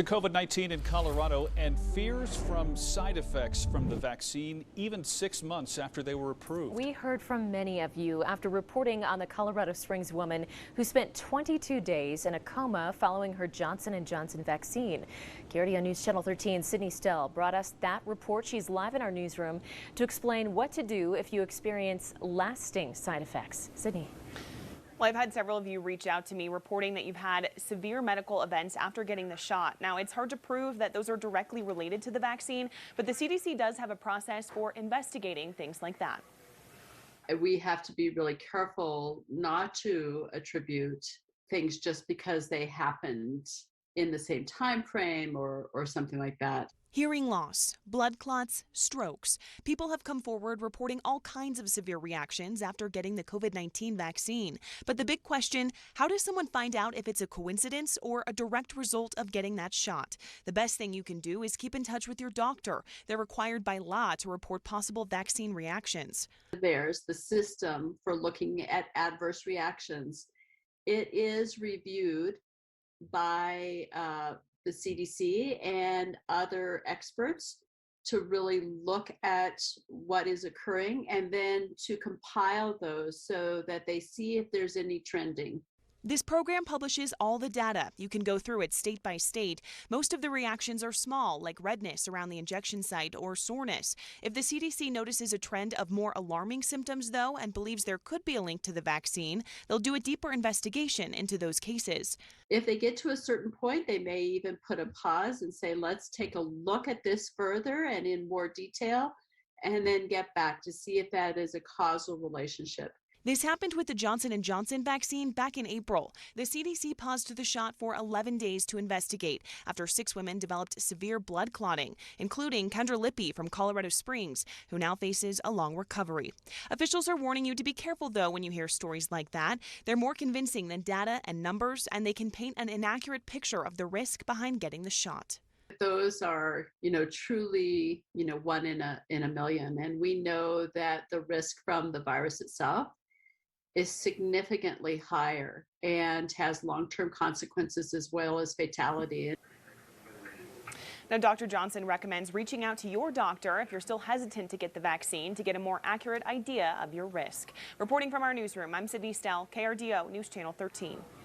The COVID-19 in Colorado and fears from side effects from the vaccine even 6 months after they were approved. We heard from many of you after reporting on the Colorado Springs woman who spent 22 days in a coma following her Johnson & Johnson vaccine. KRDO News Channel 13 Sydney Stell brought us that report. She's live in our newsroom to explain what to do if you experience lasting side effects. Sydney. Well, I've had several of you reach out to me reporting that you've had severe medical events after getting the shot. Now, it's hard to prove that those are directly related to the vaccine, but the CDC does have a process for investigating things like that. We have to be really careful not to attribute things just because they happened in the same time frame or something like that. Hearing loss, blood clots, strokes. People have come forward reporting all kinds of severe reactions after getting the COVID-19 vaccine. But the big question, how does someone find out if it's a coincidence or a direct result of getting that shot? The best thing you can do is keep in touch with your doctor. They're required by law to report possible vaccine reactions. There's the system for looking at adverse reactions. It is reviewed by the CDC and other experts to really look at what is occurring and then to compile those so that they see if there's any trending. This program publishes all the data. You can go through it state by state. Most of the reactions are small, like redness around the injection site or soreness. If the CDC notices a trend of more alarming symptoms, though, and believes there could be a link to the vaccine, they'll do a deeper investigation into those cases. If they get to a certain point, they may even put a pause and say, let's take a look at this further and in more detail, and then get back to see if that is a causal relationship. This happened with the Johnson & Johnson vaccine back in April. The CDC paused the shot for 11 days to investigate after 6 women developed severe blood clotting, including Kendra Lippy from Colorado Springs, who now faces a long recovery. Officials are warning you to be careful, though, when you hear stories like that. They're more convincing than data and numbers, and they can paint an inaccurate picture of the risk behind getting the shot. Those are, truly, one in a million. And we know that the risk from the virus itself is significantly higher and has long-term consequences as well as fatality. Now, Dr. Johnson recommends reaching out to your doctor if you're still hesitant to get the vaccine to get a more accurate idea of your risk. Reporting from our newsroom, I'm Sydney Stell, KRDO News Channel 13.